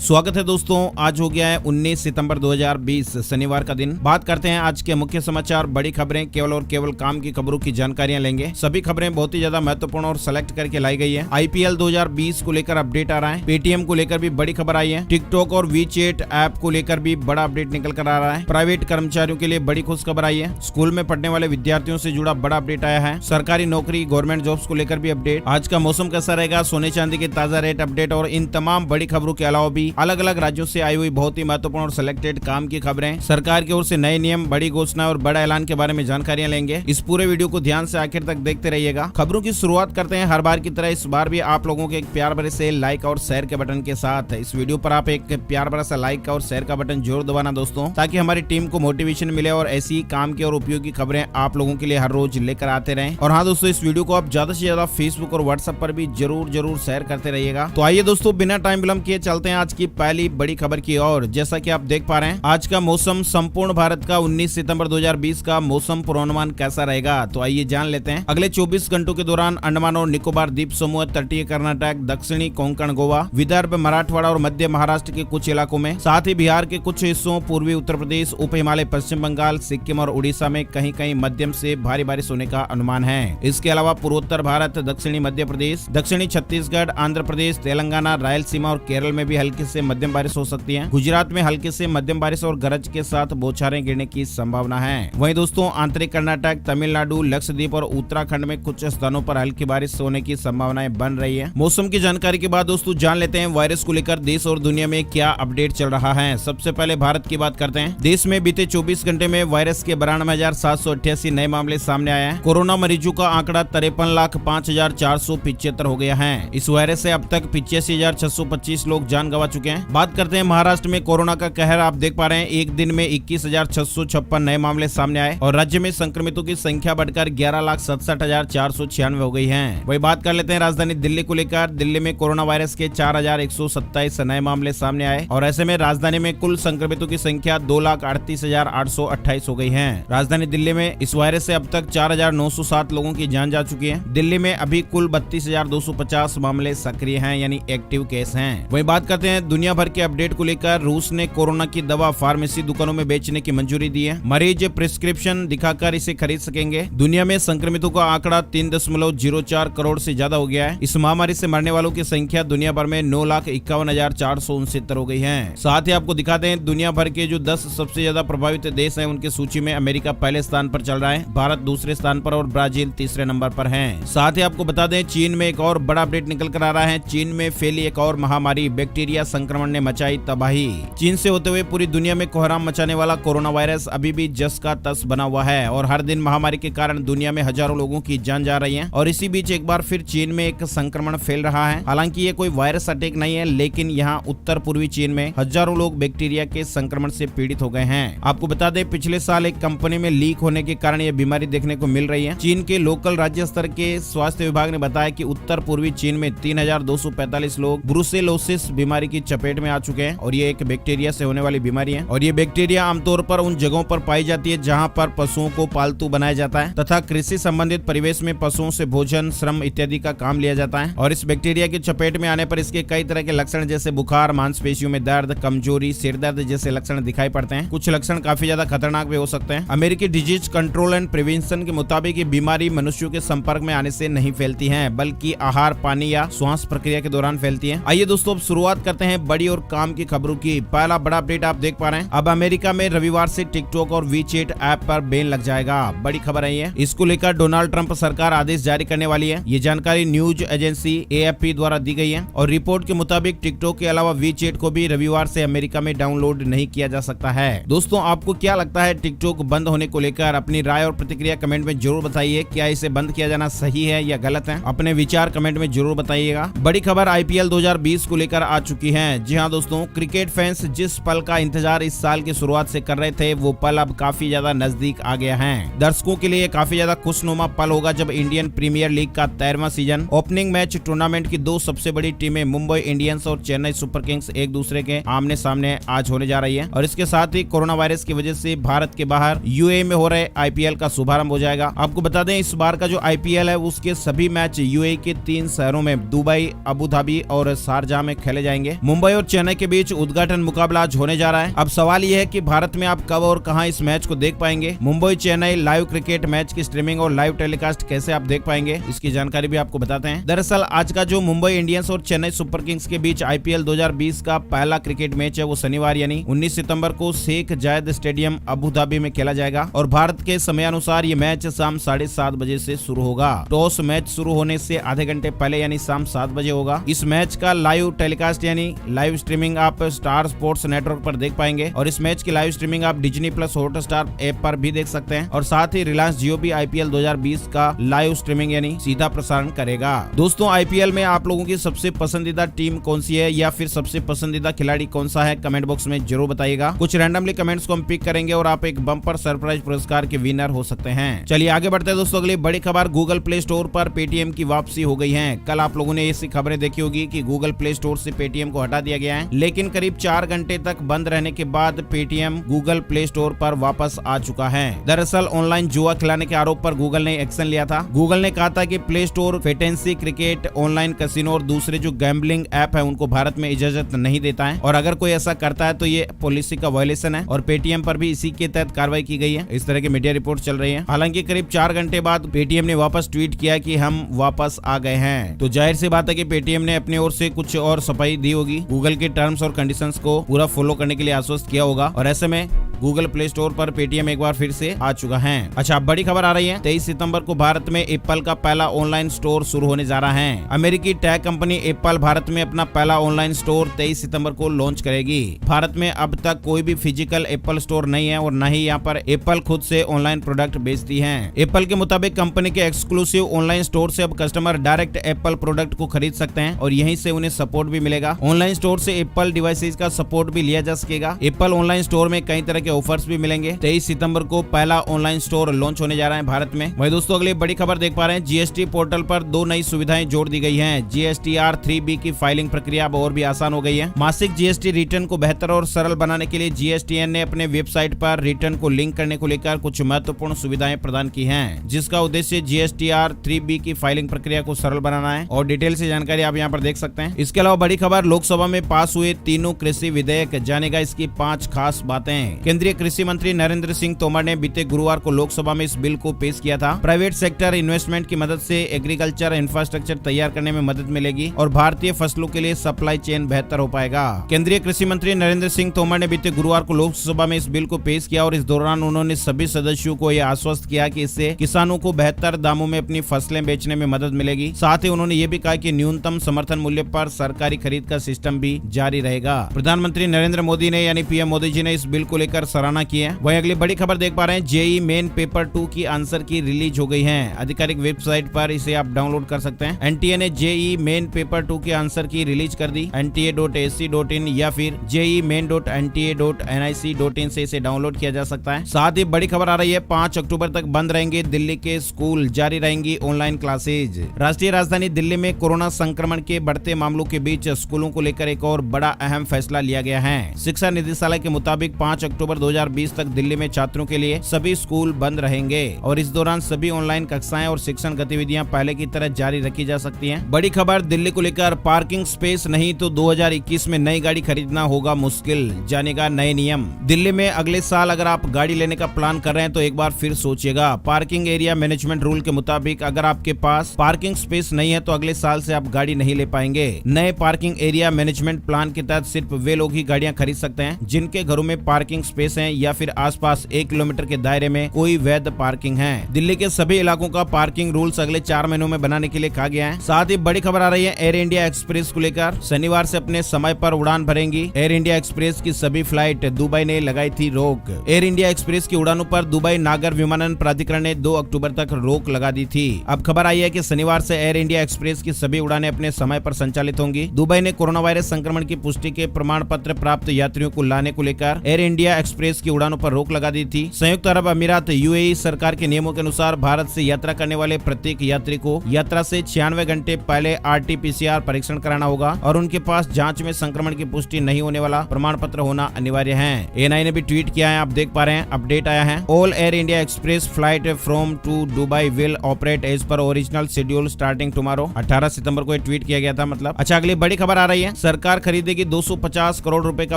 स्वागत है दोस्तों। आज हो गया है 19 सितंबर 2020 शनिवार का दिन। बात करते हैं आज के मुख्य समाचार, बड़ी खबरें, केवल और केवल काम की खबरों की जानकारियां लेंगे। सभी खबरें बहुत ही ज्यादा महत्वपूर्ण और सेलेक्ट करके लाई गई है। आईपीएल 2020 को लेकर अपडेट आ रहा है। पेटीएम को लेकर भी बड़ी खबर आई है। टिकटॉक और वीचैट ऐप को लेकर भी बड़ा अपडेट निकल कर आ रहा है। प्राइवेट कर्मचारियों के लिए बड़ी खुशखबर आई है। स्कूल में पढ़ने वाले विद्यार्थियों से जुड़ा बड़ा अपडेट आया है। सरकारी नौकरी, गवर्नमेंट जॉब्स को लेकर भी अपडेट। आज का मौसम कैसा रहेगा, सोने चांदी के ताजा रेट अपडेट और इन तमाम बड़ी खबरों के अलावा भी अलग अलग राज्यों से आई हुई बहुत ही महत्वपूर्ण और सिलेक्टेड काम की खबरें, सरकार की ओर से नए नियम, बड़ी घोषणा और बड़ा ऐलान के बारे में जानकारियां लेंगे। इस पूरे वीडियो को ध्यान से आखिर तक देखते रहिएगा। खबरों की शुरुआत करते हैं हर बार की तरह। इस बार भी आप लोगों के एक प्यार भरे से लाइक और शेयर के बटन के साथ। इस वीडियो पर आप एक प्यार भरा सा लाइक और शेयर का बटन जरूर दबाना दोस्तों, ताकि हमारी टीम को मोटिवेशन मिले और ऐसी काम की और उपयोगी खबरें आप लोगों के लिए हर रोज लेकर आते रहें। और हाँ दोस्तों, इस वीडियो को आप ज्यादा से ज्यादा फेसबुक और व्हाट्सएप पर भी जरूर शेयर करते रहिएगा। तो आइए दोस्तों, बिना टाइम विलंब किए चलते हैं आज की पहली बड़ी खबर की ओर। जैसा कि आप देख पा रहे हैं, आज का मौसम संपूर्ण भारत का 19 सितंबर 2020 का मौसम पूर्वानुमान कैसा रहेगा, तो आइए जान लेते हैं। अगले 24 घंटों के दौरान अंडमान और निकोबार द्वीप समूह, तटीय कर्नाटक, दक्षिणी कोंकण गोवा, विदर्भ, मराठवाड़ा और मध्य महाराष्ट्र के कुछ इलाकों में, साथ ही बिहार के कुछ हिस्सों, पूर्वी उत्तर प्रदेश, उप हिमालय, पश्चिम बंगाल, सिक्किम और उड़ीसा में कहीं कहीं मध्यम से भारी बारिश होने का अनुमान है। इसके अलावा पूर्वोत्तर भारत, दक्षिणी मध्य प्रदेश, दक्षिणी छत्तीसगढ़, आंध्र प्रदेश, तेलंगाना, रायलसीमा और केरल में भी हल्की से मध्यम बारिश हो सकती है। गुजरात में हल्के से मध्यम बारिश और गरज के साथ बौछारें गिरने की संभावना है। वहीं दोस्तों, आंतरिक कर्नाटक, तमिलनाडु, लक्षद्वीप और उत्तराखंड में कुछ स्थानों पर हल्की बारिश होने की संभावनाएं बन रही है। मौसम की जानकारी के बाद दोस्तों जान लेते हैं वायरस को लेकर देश और दुनिया में क्या अपडेट चल रहा है। सबसे पहले भारत की बात करते हैं। देश में बीते 24 घंटे में वायरस के 92,788 नए मामले सामने आए हैं। कोरोना मरीजों का आंकड़ा 53,05,475 हो गया है। इस वायरस से अब तक 85,625 लोग जान गंवा चुके हैं। बात करते हैं महाराष्ट्र में कोरोना का कहर। आप देख पा रहे हैं, एक दिन में 21,656 नए मामले सामने आए और राज्य में संक्रमितों की संख्या बढ़कर 11,67,496 हो गई है। वही बात कर लेते हैं राजधानी दिल्ली को लेकर। दिल्ली में कोरोना वायरस के 4,127 नए मामले सामने आए और ऐसे में राजधानी में कुल संक्रमितों की संख्या 2,38,828 हो गई है। राजधानी दिल्ली में इस वायरस से अब तक 4,907 लोगों की जान जा चुकी है। दिल्ली में अभी कुल 32,250 मामले सक्रिय हैं, यानी एक्टिव केस हैं। वही बात करते हैं दुनिया भर के अपडेट को लेकर। रूस ने कोरोना की दवा फार्मेसी दुकानों में बेचने की मंजूरी दी है। मरीज प्रिस्क्रिप्शन दिखाकर इसे खरीद सकेंगे। दुनिया में संक्रमितों का आंकड़ा 3.04 करोड़ से ज्यादा हो गया है। इस महामारी से मरने वालों की संख्या दुनिया भर में 9,51,469 हो गई है। साथ ही आपको दिखा दें, दुनिया भर के जो 10 सबसे ज्यादा प्रभावित देश हैं, उनकी सूची में अमेरिका पहले स्थान पर चल रहा है, भारत दूसरे स्थान पर और ब्राजील तीसरे नंबर पर है। साथ ही आपको बता दें, चीन में एक और बड़ा अपडेट निकल कर आ रहा है। चीन में फैली एक और महामारी, बैक्टीरिया संक्रमण ने मचाई तबाही। चीन से होते हुए पूरी दुनिया में कोहराम मचाने वाला कोरोना वायरस अभी भी जस का तस बना हुआ है और हर दिन महामारी के कारण दुनिया में हजारों लोगों की जान जा रही है। और इसी बीच एक बार फिर चीन में एक संक्रमण फैल रहा है। हालांकि ये कोई वायरस अटैक नहीं है, लेकिन यहाँ उत्तर पूर्वी चीन में हजारों लोग बैक्टीरिया के संक्रमण से पीड़ित हो गए हैं। आपको बता दें, पिछले साल एक कंपनी में लीक होने के कारण ये बीमारी देखने को मिल रही है। चीन के लोकल राज्य स्तर के स्वास्थ्य विभाग ने बताया कि उत्तर पूर्वी चीन में 3,245 लोग ब्रुसेलोसिस बीमारी की चपेट में आ चुके हैं और ये एक बैक्टीरिया से होने वाली बीमारी है। और ये बैक्टीरिया आमतौर पर उन जगहों पर पाई जाती है जहां पर पशुओं को पालतू बनाया जाता है तथा कृषि संबंधित परिवेश में पशुओं से भोजन, श्रम इत्यादि का काम लिया जाता है। और इस बैक्टीरिया की चपेट में आने पर इसके कई तरह के लक्षण जैसे बुखार, मांसपेशियों में दर्द, कमजोरी, सिरदर्द जैसे लक्षण दिखाई पड़ते हैं। कुछ लक्षण काफी ज्यादा खतरनाक भी हो सकते हैं। अमेरिकी डिजीज कंट्रोल एंड प्रिवेंशन के मुताबिक ये बीमारी मनुष्यों के संपर्क में आने से नहीं फैलती है, बल्कि आहार, पानी या श्वास प्रक्रिया के दौरान फैलती है। आइए दोस्तों, अब शुरुआत करते हैं बड़ी और काम की खबरों की। पहला बड़ा अपडेट आप देख पा रहे हैं, अब अमेरिका में रविवार से टिकटॉक और वीचैट ऐप पर बैन लग जाएगा। बड़ी खबर आई है। इसको लेकर डोनाल्ड ट्रंप सरकार आदेश जारी करने वाली है। ये जानकारी न्यूज एजेंसी AFP द्वारा दी गई है और रिपोर्ट के मुताबिक टिकटॉक के अलावा वीचैट को भी रविवार से अमेरिका में डाउनलोड नहीं किया जा सकता है। दोस्तों, आपको क्या लगता है टिकटॉक बंद होने को लेकर? अपनी राय और प्रतिक्रिया कमेंट में जरूर बताइए। क्या इसे बंद किया जाना सही है या गलत है? अपने विचार कमेंट में जरूर बताइएगा। बड़ी खबर IPL 2020 को लेकर आ चुकी है। जी हाँ दोस्तों, क्रिकेट फैंस जिस पल का इंतजार इस साल की शुरुआत से कर रहे थे, वो पल अब काफी ज्यादा नजदीक आ गया है। दर्शकों के लिए काफी ज्यादा खुशनुमा पल होगा जब इंडियन प्रीमियर लीग का 13वां सीजन ओपनिंग मैच टूर्नामेंट की दो सबसे बड़ी टीमें मुंबई इंडियंस और चेन्नई सुपर किंग्स एक दूसरे के आमने सामने आज होने जा रही है। और इसके साथ ही कोरोना वायरस की वजह से भारत के बाहर UAE में हो रहे IPL का शुभारंभ हो जाएगा। आपको बता दें, इस बार का जो IPL है उसके सभी मैच UAE के 3 शहरों में दुबई, अबू धाबी और शारजाह में खेले जाएंगे। मुंबई और चेन्नई के बीच उद्घाटन मुकाबला आज होने जा रहा है। अब सवाल यह है कि भारत में आप कब और कहां इस मैच को देख पाएंगे। Mumbai Chennai live cricket match की स्ट्रीमिंग और लाइव टेलीकास्ट कैसे आप देख पाएंगे, इसकी जानकारी भी आपको बताते हैं। दरअसल आज का जो मुंबई इंडियंस और चेन्नई सुपर किंग्स के बीच IPL 2020 का पहला क्रिकेट मैच है वो शनिवार यानी 19 सितंबर को शेख जायद स्टेडियम अबू धाबी में खेला जाएगा और भारत के समयानुसार ये मैच शाम 7:30 बजे से शुरू होगा। टॉस मैच शुरू होने से आधे घंटे पहले यानी शाम 7 बजे होगा। इस मैच का लाइव टेलीकास्ट यानी लाइव स्ट्रीमिंग आप स्टार स्पोर्ट्स नेटवर्क पर देख पाएंगे और इस मैच की लाइव स्ट्रीमिंग आप डिज्नी प्लस हॉटस्टार ऐप पर भी देख सकते हैं और साथ ही रिलायंस जियो भी IPL 2020 का लाइव स्ट्रीमिंग यानी सीधा प्रसारण करेगा। दोस्तों IPL में आप लोगों की सबसे पसंदीदा टीम कौन सी है या फिर सबसे पसंदीदा खिलाड़ी कौन सा है, कमेंट बॉक्स में जरूर बताइएगा। कुछ रैंडमली कमेंट्स को हम पिक करेंगे और आप एक बम्पर सरप्राइज पुरस्कार के विनर हो सकते हैं। चलिए आगे बढ़ते हैं दोस्तों। अगली बड़ी खबर, गूगल प्ले स्टोर पर पेटीएम की वापसी हो गई है। कल आप लोगों ने ऐसी खबरें देखी होगी कि गूगल प्ले स्टोर से पेटीएम को हटा दिया गया है, लेकिन करीब 4 घंटे तक बंद रहने के बाद पेटीएम गूगल प्ले स्टोर पर वापस आ चुका है। दरअसल ऑनलाइन जुआ खिलाने के आरोप पर गूगल ने एक्शन लिया था। गूगल ने कहा था कि play store fantasy cricket, online casino और दूसरे जो गैम्बलिंग ऐप है उनको भारत में इजाजत नहीं देता है और अगर कोई ऐसा करता है तो ये पॉलिसी का वायलेशन है और पेटीएम पर भी इसी के तहत कार्रवाई की गई है। इस तरह की मीडिया रिपोर्ट चल रही है। हालांकि करीब 4 घंटे बाद पेटीएम ने वापस ट्वीट किया कि हम वापस आ गए हैं। तो जाहिर सी बात है कि पेटीएम ने अपनी ओर से कुछ और सफाई दी होगी, गूगल के टर्म्स और कंडीशंस को पूरा फॉलो करने के लिए आश्वस्त किया होगा और ऐसे में गूगल प्ले स्टोर पर पेटीएम एक बार फिर से आ चुका है। अच्छा, बड़ी खबर आ रही है। 23 सितंबर को भारत में एप्पल का पहला ऑनलाइन स्टोर शुरू होने जा रहा है। अमेरिकी टेक कंपनी एप्पल भारत में अपना पहला ऑनलाइन स्टोर 23 सितंबर को लॉन्च करेगी। भारत में अब तक कोई भी फिजिकल एप्पल स्टोर नहीं है और न ही यहाँ पर एप्पल खुद से ऑनलाइन प्रोडक्ट बेचती है। एप्पल के मुताबिक कंपनी के एक्सक्लूसिव ऑनलाइन स्टोर से अब कस्टमर डायरेक्ट एप्पल प्रोडक्ट को खरीद सकते हैं और यहीं से उन्हें सपोर्ट भी मिलेगा। ऑनलाइन स्टोर से एप्पल डिवाइसेज का सपोर्ट भी लिया जा सकेगा। एप्पल ऑनलाइन स्टोर में कई तरह के ऑफर्स भी मिलेंगे। 23 सितंबर को पहला ऑनलाइन स्टोर लॉन्च होने जा रहा है भारत में। वही दोस्तों अगली बड़ी खबर देख पा रहे हैं, GST पोर्टल पर 2 नई सुविधाएं जोड़ दी गई हैं। GSTR 3B की फाइलिंग प्रक्रिया अब और भी आसान हो गई है। मासिक GST रिटर्न को बेहतर और सरल बनाने के लिए GSTN ने अपने वेबसाइट पर रिटर्न को लिंक करने को लेकर कुछ महत्वपूर्ण सुविधाएं प्रदान की हैं, जिसका उद्देश्य GSTR 3B की फाइलिंग प्रक्रिया को सरल बनाना है और डिटेल से जानकारी आप यहाँ पर देख सकते हैं। इसके अलावा बड़ी खबर, लोकसभा में पास हुए तीनों कृषि विधेयक, जानेगा इसकी 5 खास बातें। केंद्रीय कृषि मंत्री नरेंद्र सिंह तोमर ने बीते गुरुवार को लोकसभा में इस बिल को पेश किया था। प्राइवेट सेक्टर इन्वेस्टमेंट की मदद से एग्रीकल्चर इंफ्रास्ट्रक्चर तैयार करने में मदद मिलेगी और भारतीय फसलों के लिए सप्लाई चेन बेहतर हो पाएगा। केंद्रीय कृषि मंत्री नरेंद्र सिंह तोमर ने बीते गुरुवार को लोकसभा में इस बिल को पेश किया और इस दौरान उन्होंने सभी सदस्यों को यह आश्वस्त किया कि इससे किसानों को बेहतर दामों में अपनी फसलें बेचने में मदद मिलेगी। साथ ही उन्होंने ये भी कहा कि न्यूनतम समर्थन मूल्य पर सरकारी खरीद का सिस्टम भी जारी रहेगा। प्रधानमंत्री नरेंद्र मोदी ने यानी PM मोदी जी ने इस बिल को लेकर सराहना की है। वहीं अगली बड़ी खबर देख पा रहे हैं, JEE मेन पेपर 2 की आंसर की रिलीज हो गई है। आधिकारिक वेबसाइट पर इसे आप डाउनलोड कर सकते हैं। NTA ने JEE मेन पेपर 2 के आंसर की रिलीज कर दी। nta.ac.in या फिर jemain.nta.nic.in से इसे डाउनलोड किया जा सकता है। साथ ही बड़ी खबर आ रही है, 5 अक्टूबर तक बंद रहेंगे दिल्ली के स्कूल, जारी रहेंगी ऑनलाइन क्लासेज। राष्ट्रीय राजधानी दिल्ली में कोरोना संक्रमण के बढ़ते मामलों के बीच स्कूलों को लेकर एक और बड़ा अहम फैसला लिया गया है। शिक्षा निदेशालय के मुताबिक 5 अक्टूबर 2020 तक दिल्ली में छात्रों के लिए सभी स्कूल बंद रहेंगे और इस दौरान सभी ऑनलाइन कक्षाएं और शिक्षण गतिविधियां पहले की तरह जारी रखी जा सकती हैं। बड़ी खबर दिल्ली को लेकर, पार्किंग स्पेस नहीं तो 2021 में नई गाड़ी खरीदना होगा मुश्किल, जानेगा नए नियम। दिल्ली में अगले साल अगर आप गाड़ी लेने का प्लान कर रहे हैं तो एक बार फिर सोचिएगा। पार्किंग एरिया मैनेजमेंट रूल के मुताबिक अगर आपके पास पार्किंग स्पेस नहीं है तो अगले साल से आप गाड़ी नहीं ले पाएंगे। नए पार्किंग एरिया मैनेजमेंट प्लान के तहत सिर्फ वे लोग ही गाड़ियां खरीद सकते हैं जिनके घरों में पार्किंग स्पेस है या फिर आसपास 1 किलोमीटर के दायरे में कोई वैध पार्किंग है। दिल्ली के सभी इलाकों का पार्किंग रूल्स अगले 4 महीनों में बनाने के लिए कहा गया है। साथ ही बड़ी खबर आ रही है, एयर इंडिया एक्सप्रेस को लेकर, शनिवार से अपने समय पर उड़ान भरेंगी। एयर इंडिया एक्सप्रेस की सभी फ्लाइट, दुबई ने लगाई थी रोक। एयर इंडिया एक्सप्रेस की उड़ानों पर दुबई नागर विमानन प्राधिकरण ने 2 अक्टूबर तक रोक लगा दी थी। अब खबर आई है कि शनिवार से एयर इंडिया एक्सप्रेस की सभी उड़ानें अपने समय पर संचालित होंगी। दुबई ने कोरोना वायरस संक्रमण की पुष्टि के प्रमाण पत्र प्राप्त यात्रियों को लाने को लेकर एयर इंडिया एक्सप्रेस की उड़ानों पर रोक लगा दी थी। संयुक्त अरब अमीरात यूएई सरकार के नियमों के अनुसार भारत से यात्रा करने वाले प्रत्येक यात्री को यात्रा से 96 घंटे पहले RT-PCR परीक्षण कराना होगा और उनके पास जांच में संक्रमण की पुष्टि नहीं होने वाला प्रमाण पत्र होना अनिवार्य है। एएनआई ने भी ट्वीट किया है, आप देख पा रहे हैं, अपडेट आया है। All Air India Express flight from to Dubai will operate as per original schedule starting tomorrow. 18 सितंबर को ट्वीट किया गया था मतलब। अच्छा, अगली बड़ी खबर आ रही है, सरकार खरीदेगी 250 करोड़ रुपए का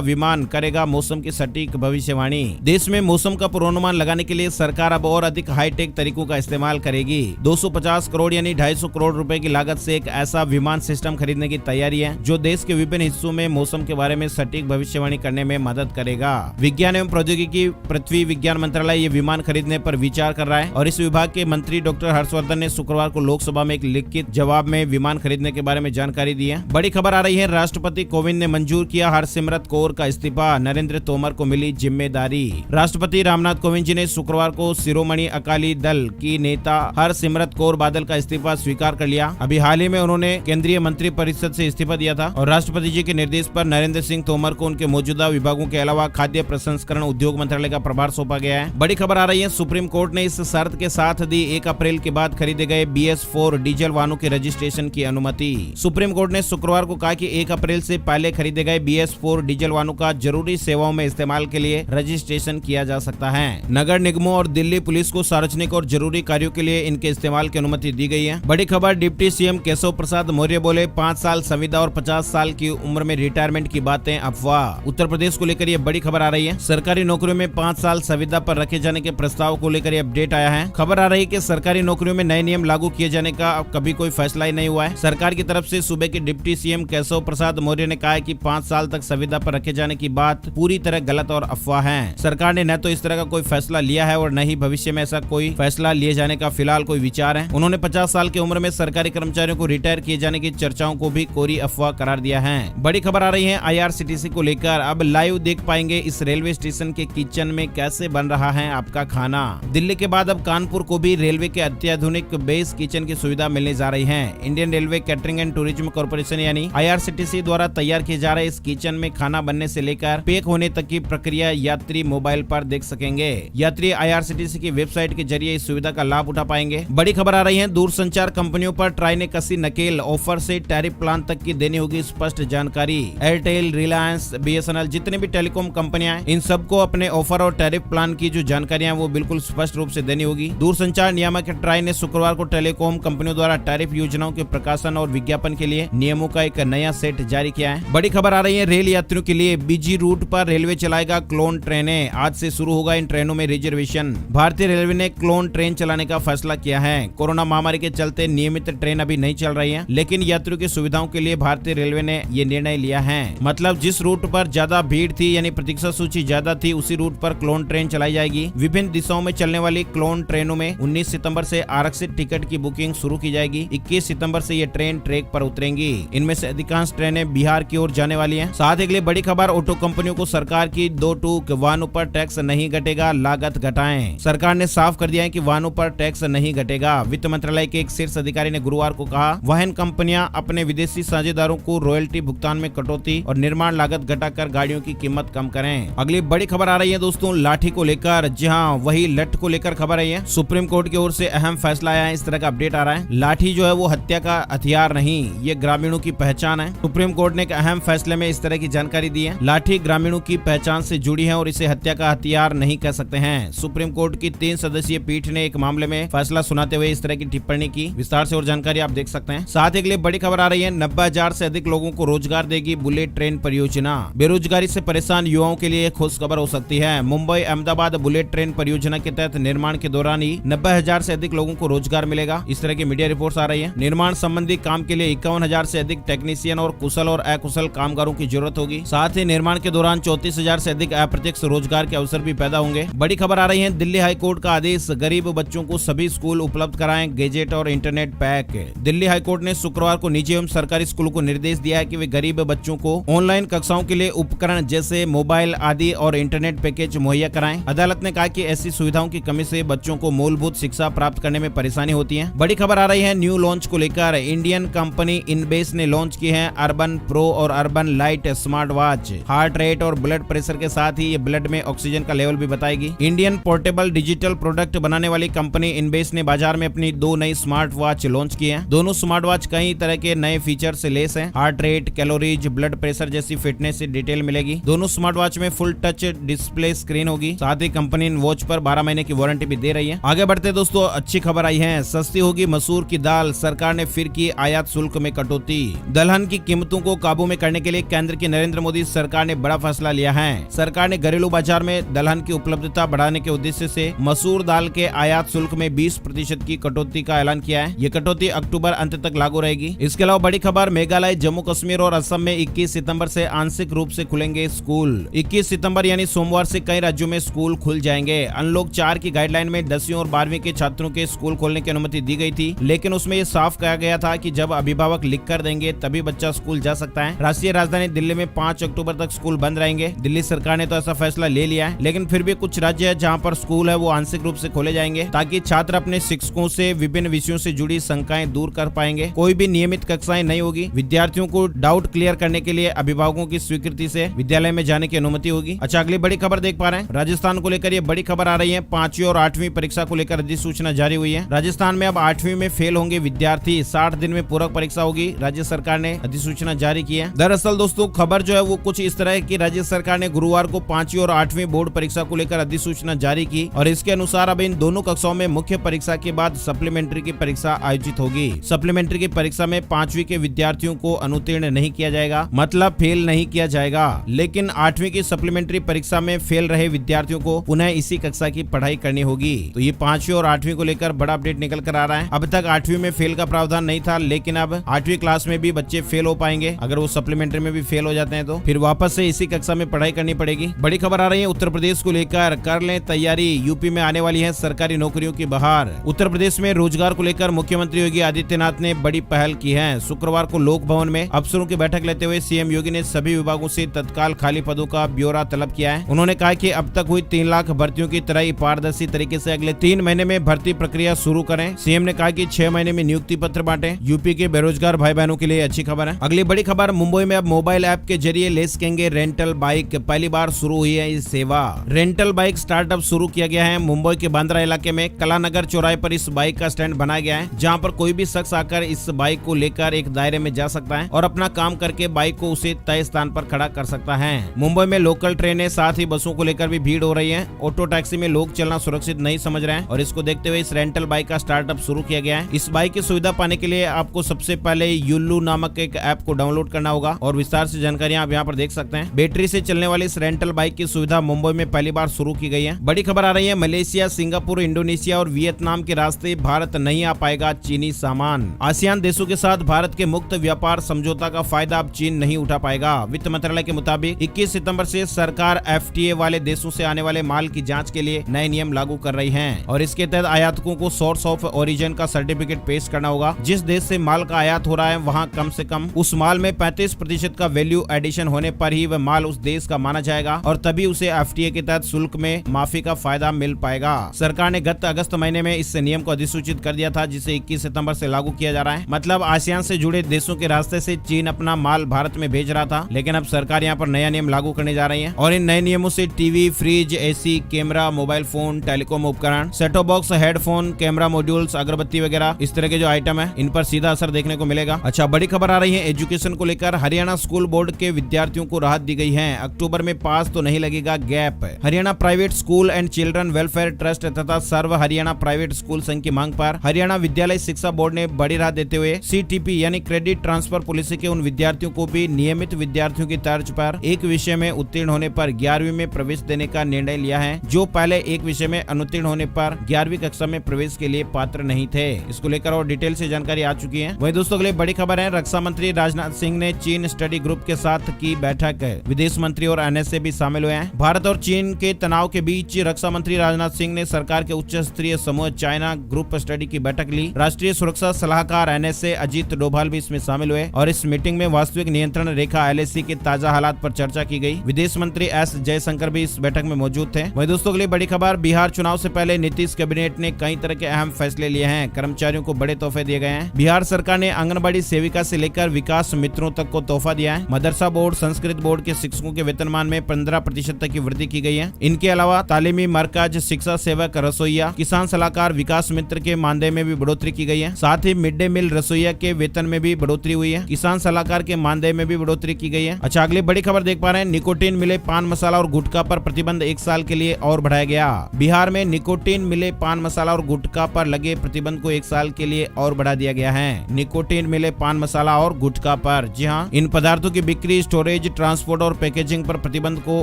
विमान, करेगा मौसम की सटीक भविष्यवाणी। देश में मौसम का पूर्वानुमान लगाने के लिए सरकार अब और अधिक हाईटेक तरीकों का इस्तेमाल करेगी। 250 करोड़ यानी 250 करोड़ रुपए की लागत से एक ऐसा विमान सिस्टम खरीदने की तैयारी है जो देश के विभिन्न हिस्सों में मौसम के बारे में सटीक भविष्यवाणी करने में मदद करेगा। विज्ञान एवं प्रौद्योगिकी पृथ्वी विज्ञान मंत्रालय ये विमान खरीदने पर विचार कर रहा है और इस विभाग के मंत्री डॉक्टर हर्षवर्धन ने शुक्रवार को लोकसभा में एक लिखित जवाब में विमान खरीदने के बारे में जानकारी दी है। बड़ी खबर आ रही है, राष्ट्रपति कोविंद ने मंजूर किया हरसिमरत कौर का इस्तीफा, नरेंद्र तोमर को मिली जिम्मेदारी। राष्ट्रपति रामनाथ कोविंद जी ने शुक्रवार को शिरोमणि अकाली दल की नेता हरसिमरत कौर बादल का इस्तीफा स्वीकार कर लिया। अभी हाल ही में उन्होंने केंद्रीय मंत्री परिषद से इस्तीफा दिया था और राष्ट्रपति जी के निर्देश पर नरेंद्र सिंह तोमर को उनके मौजूदा विभागों के अलावा खाद्य प्रसंस्करण उद्योग मंत्रालय का प्रभार सौंपा गया है। बड़ी खबर आ रही है, सुप्रीम कोर्ट ने इस शर्त के साथ दी 1 अप्रैल के बाद खरीदे गए BS4 डीजल वाहनों के रजिस्ट्रेशन की अनुमति। सुप्रीम कोर्ट ने शुक्रवार को कहा कि 1 अप्रैल से पहले खरीदे गए BS4 डीजल वाहनों का जरूरी सेवाओं में इस्तेमाल के लिए रजिस्ट्रेशन किया जा सकता है। नगर निगमों और दिल्ली पुलिस को सार्वजनिक और जरूरी कार्यों के लिए इनके इस्तेमाल की अनुमति दी गई है। बड़ी खबर, डिप्टी सीएम केशव प्रसाद मौर्य बोले 5 साल संविदा और 50 साल की उम्र में रिटायरमेंट की बातें अफवाह। उत्तर प्रदेश को लेकर ये बड़ी खबर आ रही है, सरकारी नौकरियों में 5 साल संविदा पर रखे जाने के प्रस्ताव को लेकर अपडेट आया है। खबर आ रही है कि सरकारी नौकरियों में नए नियम लागू किए जाने का अब कभी कोई फैसला ही नहीं हुआ है। सरकार की तरफ से सूबे के डिप्टी सीएम केशव प्रसाद मौर्य ने कहा है कि 5 साल तक संविदा पर रखे जाने की बात पूरी तरह गलत और अफवाह है। सरकार ने न तो इस तरह का कोई फैसला लिया है और न ही भविष्य में ऐसा कोई फैसला लिए जाने का फिलहाल कोई विचार है। उन्होंने 50 साल की उम्र में सरकारी कर्मचारियों को रिटायर किए जाने की चर्चाओं को भी कोरी अफवाह करार दिया है। बड़ी खबर आ रही है IRCTC को लेकर, अब लाइव देख पाएंगे इस रेलवे स्टेशन के किचन में कैसे बन रहा है आपका खाना। दिल्ली के बाद अब कानपुर को भी रेलवे के अत्याधुनिक बेस किचन की सुविधा मिलने जा रही है। Indian railway catering and tourism corporation यानी IRCTC द्वारा तैयार किए जा रहे इस किचन में खाना बनने से लेकर पैक होने तक की प्रक्रिया यात्री मोबाइल पर देख सकेंगे। यात्री IRCTC की वेबसाइट के जरिए इस सुविधा का लाभ उठा पाएंगे। बड़ी खबर आ रही है, दूरसंचार कंपनियों पर ट्राई ने कसी नकेल, ऑफर से टैरिफ प्लान तक की देनी होगी स्पष्ट जानकारी। एयरटेल, रिलायंस, BSNL जितने भी टेलीकॉम कंपनियां हैं, इन सबको अपने ऑफर और टैरिफ प्लान की जो जानकारियां वो बिल्कुल स्पष्ट रूप से देनी होगी। दूरसंचार नियामक ट्राई ने शुक्रवार को टेलीकॉम कंपनियों द्वारा टैरिफ योजनाओं के प्रकाशन और विज्ञापन के लिए नियमों का एक नया सेट जारी किया है। बड़ी खबर आ रही है, रेल यात्रियों के लिए बीजी रूट पर रेलवे चलाएगा क्लोन ट्रेनें। आज से शुरू होगा इन ट्रेनों में रिजर्वेशन। भारतीय रेलवे ने क्लोन ट्रेन चलाने का फैसला किया है। कोरोना महामारी के चलते नियमित ट्रेन अभी नहीं चल रही है, लेकिन यात्रियों की सुविधाओं के लिए भारतीय रेलवे ने ये निर्णय लिया है। मतलब जिस रूट पर ज्यादा भीड़ थी यानी प्रतीक्षा सूची ज्यादा थी, उसी रूट पर क्लोन ट्रेन चलाई जाएगी। विभिन्न दिशाओं में चलने वाली क्लोन ट्रेनों में 19 सितंबर से आरक्षित टिकट की बुकिंग शुरू की जाएगी। 21 सितंबर से ये ट्रेन ट्रैक पर उतरेंगी। इनमें से अधिकांश ट्रेनें बिहार की ओर जाने वाली हैं। साथ ही अगली बड़ी खबर, ऑटो कंपनियों को सरकार की 2 वाहनों पर टैक्स नहीं घटेगा, लागत घटाएं। सरकार ने साफ कर दिया है कि वाहनों पर टैक्स नहीं घटेगा। वित्त मंत्रालय के एक शीर्ष अधिकारी ने गुरुवार को कहा, वाहन कंपनियां अपने विदेशी साझेदारों को रॉयल्टी भुगतान में कटौती और निर्माण लागत घटाकर गाड़ियों की कीमत कम करें। अगली बड़ी खबर आ रही है दोस्तों, लाठी को लेकर। जी हाँ, वही लठ को लेकर खबर आई है। सुप्रीम कोर्ट की ओर से अहम फैसला आया है, इस तरह का अपडेट आ रहा है। लाठी जो है वो हत्या का हथियार नहीं, ये ग्रामीणों की पहचान है। सुप्रीम कोर्ट ने एक अहम फैसले में इस तरह की जानकारी दी है। लाठी ग्रामीणों की पहचान से जुड़ी है और इसे हत्या का हथियार नहीं कह सकते हैं। सुप्रीम कोर्ट की 3 सदस्यीय पीठ ने एक मामले में फैसला सुनाते हुए इस तरह की टिप्पणी की। विस्तार से और जानकारी आप देख सकते हैं। साथ ही अगली बड़ी खबर आ रही है, 90,000 से अधिक लोगों को रोजगार देगी बुलेट ट्रेन परियोजना। बेरोजगारी से परेशान युवाओं के लिए खुश खबर हो सकती है। मुंबई अहमदाबाद बुलेट ट्रेन परियोजना के तहत निर्माण के दौरान ही 90,000 से अधिक लोगों को रोजगार मिलेगा, इस तरह की मीडिया रिपोर्ट्स आ रही है। निर्माण संबंधी काम के लिए 51,000 से अधिक टेक्नीशियन और कुशल और अकुशल कामगारों की जरूरत होगी। साथ ही निर्माण के दौरान 34,000 से अधिक अप्रत्यक्ष रोजगार के अवसर भी पैदा होंगे। बड़ी खबर आ रही है, दिल्ली हाईकोर्ट का आदेश, गरीब बच्चों को सभी स्कूल उपलब्ध कराएं गैजेट और इंटरनेट पैक। दिल्ली हाईकोर्ट ने शुक्रवार को निजी एवं सरकारी स्कूलों को निर्देश दिया है कि वे गरीब बच्चों को ऑनलाइन कक्षाओं के लिए उपकरण जैसे मोबाइल आदि और इंटरनेट पैकेज मुहैया कराएं। अदालत ने कहा कि ऐसी सुविधाओं की कमी से बच्चों को मूलभूत शिक्षा प्राप्त करने में परेशानी होती है। बड़ी खबर आ रही है, न्यू लॉन्च को लेकर। इंडियन कंपनी इनबेस ने लॉन्च की है अर्बन प्रो और urban light smart watch. Heart rate और ब्लड प्रेशर के साथ ही ही ये ब्लड में ऑक्सीजन का लेवल भी बताएगी। इंडियन पोर्टेबल डिजिटल प्रोडक्ट बनाने वाली कंपनी इनबेस ने बाजार में अपनी 2 नई स्मार्ट वॉच लॉन्च की है। दोनों स्मार्ट वॉच कई तरह के नए फीचर से लेस हैं। Heart rate, calories, blood pressure जैसी फिटनेस से डिटेल मिलेगी। दोनों स्मार्ट वॉच में फुल टच डिस्प्ले स्क्रीन होगी। साथ ही कंपनी इन वॉच पर 12 महीने की वारंटी भी दे रही है। आगे बढ़ते दोस्तों, अच्छी खबर आई है, सस्ती होगी मसूर की दाल, सरकार ने फिर की आयात शुल्क में कटौती। दलहन की कीमतों को काबू में करने के लिए केंद्र की नरेंद्र मोदी सरकार ने बड़ा फैसला लिया है। सरकार ने घरेलू बाजार में दलहन की उपलब्धता बढ़ाने के उद्देश्य से मसूर दाल के आयात शुल्क में 20% की कटौती का ऐलान किया है। ये कटौती अक्टूबर अंत तक लागू रहेगी। इसके अलावा बड़ी खबर, मेघालय, जम्मू कश्मीर और असम में 21 सितंबर से आंशिक रूप से खुलेंगे स्कूल। 21 सितंबर यानी सोमवार से कई राज्यों में स्कूल खुल जाएंगे। अनलॉक 4 की गाइडलाइन में 10वीं और 12वीं के छात्रों के स्कूल खोलने की अनुमति दी गई थी, लेकिन उसमें ये साफ कहा गया था कि जब अभिभावक लिख कर देंगे तभी बच्चा स्कूल जा सकता है। राष्ट्रीय राजधानी दिल्ली में 5 अक्टूबर तक स्कूल बंद रहेंगे। दिल्ली सरकार ने तो ऐसा फैसला ले लिया है, लेकिन फिर भी कुछ राज्य है जहाँ पर स्कूल है वो आंशिक रूप से खोले जाएंगे, ताकि छात्र अपने शिक्षकों से विभिन्न विषयों से जुड़ी शंकाएं दूर कर पाएंगे। कोई भी नियमित कक्षाएं नहीं होगी। विद्यार्थियों को डाउट क्लियर करने के लिए अभिभावकों की स्वीकृति से विद्यालय में जाने की अनुमति होगी। अच्छा, अगली बड़ी खबर देख पा रहे हैं, राजस्थान को लेकर ये बड़ी खबर आ रही है। 5वीं और 8वीं परीक्षा को लेकर अधिसूचना जारी हुई है। राजस्थान में अब 8वीं में फेल होंगे विद्यार्थी, 60 दिन में पूरक परीक्षा होगी। राज्य सरकार ने अधिसूचना जारी की है। दरअसल दोस्तों खबर जो है वो कुछ इस तरह है कि राज्य सरकार ने गुरुवार को 5वीं और 8वीं बोर्ड परीक्षा को लेकर अधिसूचना जारी की और इसके अनुसार अब इन दोनों कक्षाओं में मुख्य परीक्षा के बाद सप्लीमेंट्री की परीक्षा आयोजित होगी। सप्लीमेंट्री की परीक्षा में 5वीं के विद्यार्थियों को अनुत्तीर्ण नहीं किया जाएगा, मतलब फेल नहीं किया जाएगा, लेकिन 8वीं की सप्लीमेंट्री परीक्षा में फेल रहे विद्यार्थियों को पुनः इसी कक्षा की पढ़ाई करनी होगी। तो ये 5वीं और 8वीं को लेकर बड़ा अपडेट निकल कर आ रहा है। अब तक 8वीं में फेल का प्रावधान नहीं था, लेकिन अब 8वीं क्लास में भी बच्चे फेल हो पाएंगे। अगर वो सप्लीमेंट्री में भी फेल हो जाते हैं तो फिर वापस से इसी कक्षा में पढ़ाई करनी पड़ेगी। बड़ी खबर आ रही है उत्तर प्रदेश को लेकर, कर लें तैयारी, यूपी में आने वाली है सरकारी नौकरियों की बहार। उत्तर प्रदेश में रोजगार को लेकर मुख्यमंत्री योगी आदित्यनाथ ने बड़ी पहल की है। शुक्रवार को लोक भवन में अफसरों की बैठक लेते हुए सीएम योगी ने सभी विभागों से तत्काल खाली पदों का ब्यौरा तलब किया है। उन्होंने कहा कि अब तक हुई 3 लाख भर्तियों की तरह पारदर्शी तरीके से अगले 3 महीने में भर्ती प्रक्रिया शुरू करें। सीएम ने कहा कि 6 महीने में नियुक्ति पत्र बांटे। यूपी के बेरोजगार भाई बहनों के लिए अच्छी खबर है। अगली बड़ी खबर, मुंबई में अब मोबाइल ऐप के जरिए ले सकेंगे रेंटल बाइक, पहली बार शुरू हुई है इस सेवा। रेंटल बाइक स्टार्टअप शुरू किया गया है। मुंबई के बांद्रा इलाके में कलानगर चौराहे पर इस बाइक का स्टैंड बनाया गया है, जहां पर कोई भी शख्स आकर इस बाइक को लेकर एक दायरे में जा सकता है और अपना काम करके बाइक को उसे तय स्थान पर खड़ा कर सकता है। मुंबई में लोकल ट्रेनें साथ ही बसों को लेकर भी भीड़ हो रही है। ऑटो टैक्सी में लोग चलना सुरक्षित नहीं समझ रहे हैं और इसको देखते हुए इस रेंटल बाइक का स्टार्टअप शुरू किया गया है। इस बाइक की सुविधा पाने के लिए आपको सबसे पहले युल्लू नामक एक ऐप को डाउनलोड करना होगा और विस्तार से जानकारियां आप यहाँ पर देख सकते हैं। बैटरी से चलने वाली इस रेंटल बाइक की सुविधा मुंबई में पहली बार शुरू की गई है। बड़ी खबर आ रही है, मलेशिया, सिंगापुर, इंडोनेशिया और वियतनाम के रास्ते भारत नहीं आ पाएगा चीनी सामान। आसियान देशों के साथ भारत के मुक्त व्यापार समझौता का फायदा अब चीन नहीं उठा पाएगा। वित्त मंत्रालय के मुताबिक 21 सितंबर से सरकार एफटीए वाले देशों से आने वाले माल की जांच के लिए नए नियम लागू कर रही है और इसके तहत आयातकों को सोर्स ऑफ ओरिजिन का सर्टिफिकेट पेश करना होगा। जिस देश से माल का आयात हो रहा है वहाँ कम से कम उस माल में 35% का वैल्यू एडिशन होने पर ही वह माल उस देश का माना जाएगा और तभी उसे एफटीए के तहत शुल्क में माफी का फायदा मिल पाएगा। सरकार ने गत अगस्त महीने में इस नियम को अधिसूचित कर दिया था, जिसे 21 सितंबर से लागू किया जा रहा है। मतलब आसियान से जुड़े देशों के रास्ते से चीन अपना माल भारत में भेज रहा था, लेकिन अब सरकार यहाँ पर नया नियम लागू करने जा रही है और इन नए नियमों से TV, fridge, AC, camera, mobile phone, telecom उपकरण, सेटो बॉक्स, हेडफोन, कैमरा मॉड्यूल्स, अगरबत्ती वगैरह इस तरह के जो आइटम है इन पर सीधा असर देखने को मिलेगा। अच्छा, बड़ी खबर आ रही है एजुकेशन को लेकर, हरियाणा स्कूल बोर्ड के विद्यार्थियों को राहत दी गई है। अक्टूबर में पास तो नहीं लगेगा gap. Haryana private school and children welfare trust तथा सर्व हरियाणा प्राइवेट स्कूल संघ की मांग पर हरियाणा विद्यालय शिक्षा बोर्ड ने बड़ी राहत देते हुए सीटीपी यानी क्रेडिट ट्रांसफर पॉलिसी के उन विद्यार्थियों को भी नियमित विद्यार्थियों की तर्ज पर एक विषय में उत्तीर्ण होने पर 11वीं में प्रवेश देने का निर्णय लिया है, जो पहले एक विषय में अनुत्तीर्ण होने पर 11वीं कक्षा में प्रवेश के लिए पात्र नहीं थे। इसको लेकर और डिटेल से जानकारी आ चुकी है। वहीं दोस्तों अगले बड़ी खबर है, रक्षा मंत्री राजनाथ सिंह ने चीन स्टडी ग्रुप के साथ की बैठक। विदेश मंत्री और एनएसए भी शामिल हुए हैं। भारत और चीन के तनाव के बीच रक्षा मंत्री राजनाथ सिंह ने सरकार के उच्च स्तरीय समूह चाइना ग्रुप स्टडी की बैठक ली। राष्ट्रीय सुरक्षा सलाहकार एनएसए अजीत डोभाल भी इसमें शामिल हुए और इस मीटिंग में वास्तविक नियंत्रण रेखा एलएसी के ताजा हालात पर चर्चा की गई। विदेश मंत्री एस जयशंकर भी इस बैठक में मौजूद थे। वहीं दोस्तों अगली बड़ी खबर, बिहार चुनाव से पहले नीतीश कैबिनेट ने कई तरह के अहम फैसले लिए हैं। कर्मचारियों को बड़े तोहफे दिए गए हैं। बिहार सरकार ने आंगनबाड़ी सेविका से लेकर विकास मित्रों तक को तोहफा दिया है। मदरसा बोर्ड, संस्कृत बोर्ड के शिक्षकों के वेतनमान में 15% तक की वृद्धि की गई है। इनके अलावा तालीमी मरकज, शिक्षा सेवक, रसोईया, किसान सलाहकार, विकास मित्र के मानदेय में भी बढ़ोतरी की गई है। साथ ही मिड डे मील रसोईया के वेतन में भी बढ़ोतरी हुई है। किसान सलाहकार के मानदेय में भी बढ़ोतरी की गई है। अच्छा, अगली बड़ी खबर देख पा रहे हैं, निकोटीन मिले पान मसाला और गुटखा पर प्रतिबंध 1 साल के लिए और बढ़ाया गया। बिहार में निकोटीन मिले पान मसाला और गुटखा पर लगे प्रतिबंध को 1 साल के लिए और बढ़ा दिया गया है। निकोटीन मिले पान मसाला और गुटखा पर, जी हाँ, इन पदार्थों की बिक्री, स्टोरेज, ट्रांसपोर्ट और पैकेजिंग पर प्रतिबंध को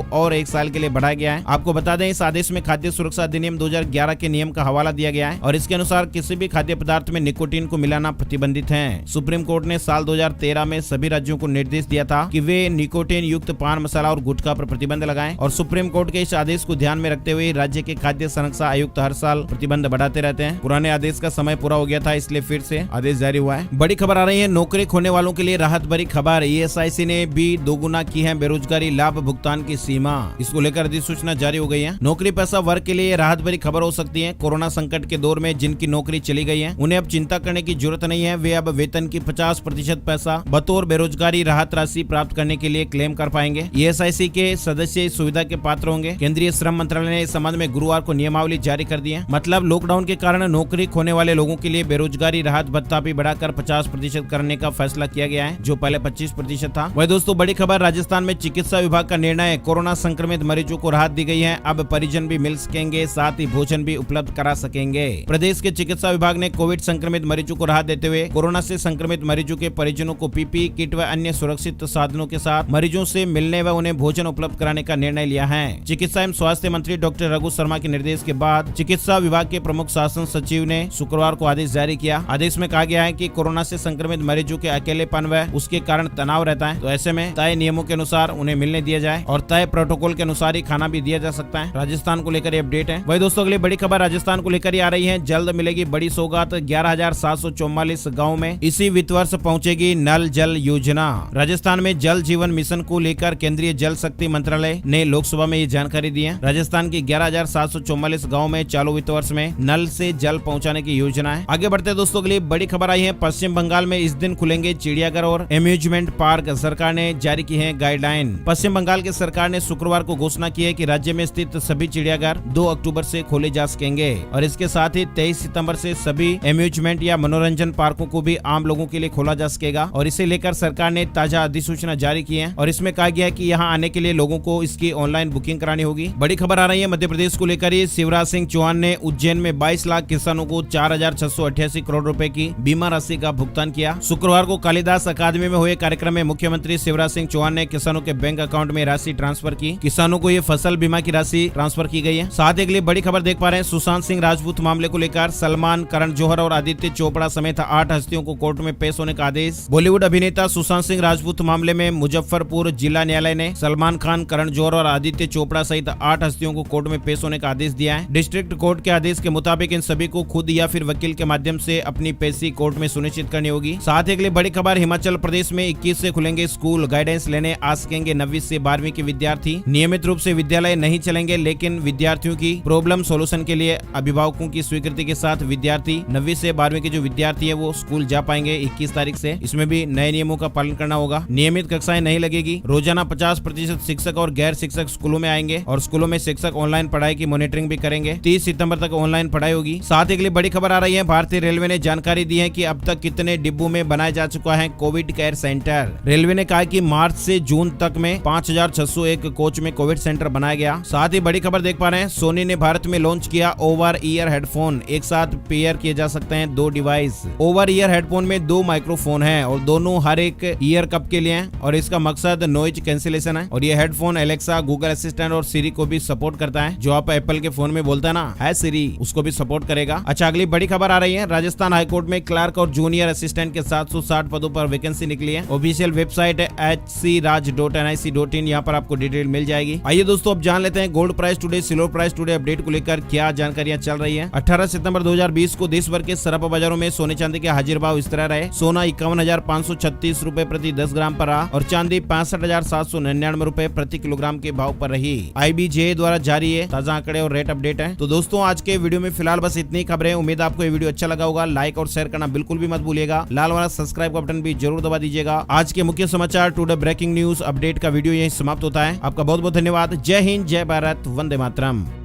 और 1 साल के लिए बढ़ाया गया है। आपको बता दें, इस आदेश में खाद्य सुरक्षा अधिनियम 2011 के नियम का हवाला दिया गया है और इसके अनुसार किसी भी खाद्य पदार्थ में निकोटीन को मिलाना प्रतिबंधित है। सुप्रीम कोर्ट ने साल 2013 में सभी राज्यों को निर्देश दिया था कि वे निकोटीन युक्त पान मसाला और गुटखा पर प्रतिबंध लगाएं और सुप्रीम कोर्ट के इस आदेश को ध्यान में रखते हुए राज्य के खाद्य संरक्षा आयुक्त हर साल प्रतिबंध बढ़ाते रहते हैं। पुराने आदेश का समय पूरा हो गया था, इसलिए फिर से आदेश जारी हुआ है। बड़ी खबर आ रही है, नौकरी खोने वालों के लिए राहत भरी खबर। ESIC ने भी दोगुना की है बेरोजगारी लाभ भुगतान की सीमा। इसको लेकर अधिसूचना जारी हो गई है। नौकरी पेशा वर्ग के लिए राहत भरी खबर हो सकती है। कोरोना संकट के दौर में जिनकी नौकरी चली गई है, उन्हें अब चिंता करने की जरूरत नहीं है। वे अब वेतन की 50% पैसा बतौर बेरोजगारी राहत राशि प्राप्त करने के लिए क्लेम कर पाएंगे। ESIC के सदस्य इस सुविधा के पात्र होंगे। केंद्रीय श्रम मंत्रालय ने इस संबंध में गुरुवार को नियमावली जारी कर दी है। मतलब लॉकडाउन के कारण नौकरी खोने वाले लोगों के लिए बेरोजगारी राहत भत्ता भी बढ़ाकर 50% करने का फैसला किया गया है, जो पहले 25% था। वही दोस्तों, बड़ी खबर, राजस्थान में चिकित्सा विभाग का निर्णय, कोरोना संक्रमित मरीजों को राहत दी गई है। अब परिजन भी मिल सकेंगे, साथ ही भोजन भी उपलब्ध करा सकेंगे। प्रदेश के चिकित्सा विभाग ने कोविड संक्रमित मरीजों को राहत देते हुए कोरोना से संक्रमित मरीजों के परिजनों को PPE किट व अन्य सुरक्षित साधनों के साथ मरीजों से मिलने व उन्हें भोजन उपलब्ध कराने का निर्णय लिया है। चिकित्सा एवं स्वास्थ्य मंत्री डॉक्टर रघु शर्मा के निर्देश के बाद चिकित्सा विभाग के प्रमुख शासन सचिव ने शुक्रवार को आदेश जारी किया। आदेश में कहा गया है कि कोरोना से संक्रमित मरीजों के अकेलेपन व उसके कारण तनाव रहता है, तो ऐसे में तय नियमों के अनुसार उन्हें मिलने दिया जाए और तय प्रोटोकॉल के अनुसार ही खाना भी दिया जा सकता है। राजस्थान को लेकर ये अपडेट है। वही दोस्तों, अगली बड़ी खबर राजस्थान को लेकर आ रही है। जल्द मिलेगी बड़ी सौगात, 11,744 गाँव में इसी वित्त वर्ष पहुँचेगी नल जल योजना। राजस्थान में जल जीवन मिशन को लेकर केंद्रीय जल शक्ति मंत्रालय ने लोकसभा में ये जानकारी दी है। राजस्थान की 11,744 गाँव में चालू वित्त वर्ष में नल से जल पहुंचाने की योजना है। आगे बढ़ते दोस्तों, के लिए बड़ी खबर आई है। पश्चिम बंगाल में इस दिन खुलेंगे चिड़ियाघर और एम्यूजमेंट पार्क। सरकार ने जारी की है गाइडलाइन। पश्चिम बंगाल की सरकार ने शुक्रवार को घोषणा की है कि राज्य में स्थित सभी चिड़ियाघर 2 अक्टूबर से खोले जा सकेंगे और इसके साथ ही 23 सितंबर से सभी एम्यूजमेंट या मनोरंजन पार्कों को भी आम लोगों के लिए खोला जा सकेगा और इसे लेकर सरकार ने ताजा अधिसूचना जारी की है और इसमें कहा गया है कि यहाँ आने के लिए लोगों को इसकी ऑनलाइन बुकिंग करानी होगी। बड़ी खबर आ रही है मध्य प्रदेश को लेकर। शिवराज सिंह चौहान ने उज्जैन में 22 लाख किसानों को 4,688 करोड़ रुपए की बीमा राशि का भुगतान किया। शुक्रवार को कालिदास अकादमी में हुए कार्यक्रम में मुख्यमंत्री शिवराज सिंह चौहान ने किसानों के बैंक अकाउंट में राशि ट्रांसफर की। किसानों को ये फसल बीमा की राशि ट्रांसफर की गई है। साथ ही अगली बड़ी खबर देख पा रहे हैं। सुशांत सिंह राजपूत मामले को लेकर सलमान, करण जौहर और आदित्य चोपड़ा समेत 8 हस्तियों को कोर्ट में पेश होने का आदेश। बॉलीवुड अभिनेता सुशांत सिंह राजपूत मामले में मुजफ्फरपुर जिला न्यायालय ने सलमान खान, करण जौहर और आदित्य चोपड़ा सहित 8 हस्तियों को कोर्ट में पेश होने का आदेश दिया है। डिस्ट्रिक्ट कोर्ट के आदेश के मुताबिक इन सभी को खुद या फिर वकील के माध्यम से अपनी पेशी कोर्ट में सुनिश्चित करनी होगी। साथ ही अगली बड़ी खबर, हिमाचल प्रदेश में 21 से खुलेंगे स्कूल। गाइडेंस लेने आ सकेंगे 9वीं से 12वीं के विद्यार्थी। नियमित रूप से विद्यालय नहीं चलेंगे, लेकिन विद्यार्थियों की प्रॉब्लम सोल्यूशन के लिए अभिभावकों की स्वीकृति के साथ विद्यार्थी 9वीं से 12वीं के जो विद्यार्थी है वो स्कूल जा पाएंगे 21 तारीख से। इसमें भी नए नियमों का पालन करना होगा। नियमित कक्षाएं नहीं लगेगी। रोजाना 50% शिक्षक और गैर शिक्षक स्कूलों में आएंगे और स्कूलों में शिक्षक ऑनलाइन पढ़ाई की मॉनिटरिंग भी करेंगे। 30 सितंबर तक ऑनलाइन पढ़ाई होगी। साथ ही अगली बड़ी खबर आ रही है। भारतीय रेलवे ने जानकारी दी है कि अब तक कितने डिब्बों में बनाया जा चुका है कोविड केयर सेंटर। रेलवे ने कहा कि मार्च से जून तक में 5,601 कोच में कोविड सेंटर बनाया गया। साथ ही बड़ी खबर देख पा रहे हैं। सोनी ने भारत में लॉन्च किया ओवर ईयर हेडफोन। एक साथ पेयर किए जा सकते हैं 2 डिवाइस। ओवर ईयर हेडफोन में 2 माइक्रोफोन है और दोनों हर एक ईयर कप के लिए हैं और इसका मकसद नॉइज कैंसिलेशन है। और ये हेडफोन एलेक्सा, गूगल असिस्टेंट और सीरी को भी सपोर्ट करता है। जो आप एप्पल के फोन में बोलता है ना, है सीरी, उसको भी सपोर्ट करेगा। अच्छा, अगली बड़ी खबर आ रही है। राजस्थान हाईकोर्ट में क्लर्क और जूनियर असिस्टेंट के 760 पदों पर वैकेंसी निकली है। ऑफिशियल वेबसाइट है hcraj.nic.in, यहाँ पर आपको डिटेल मिल जाएगी। आइए दोस्तों, अब जान लेते हैं gold price today, silver price today update को लेकर क्या जानकारियां चल रही है। 18 सितंबर 2020 को देश भर के सराफा बाजारों में सोने चांदी के हाजिर भाव इस तरह रहे। सोना 51,536 रूपए प्रति 10 ग्राम पर रहा और चांदी 65,799 रूपए प्रति किलोग्राम के भाव पर रही। IBJ द्वारा जारी है ताजा आंकड़े और रेट अपडेट है। तो दोस्तों, आज के वीडियो में फिलहाल बस इतनी खबरें। उम्मीद आपको ये वीडियो अच्छा लगा होगा। लाइक और शेयर करना बिल्कुल भी मत भूलिएगा। लाल वाला सब्सक्राइब का बटन भी जरूर दबा दीजिएगा। आज के मुख्य समाचार टुडे ब्रेकिंग न्यूज अपडेट का वीडियो यही समाप्त होता है। आपका बहुत बहुत धन्यवाद। जय हिंद, जय भारत, वंदे मातरम।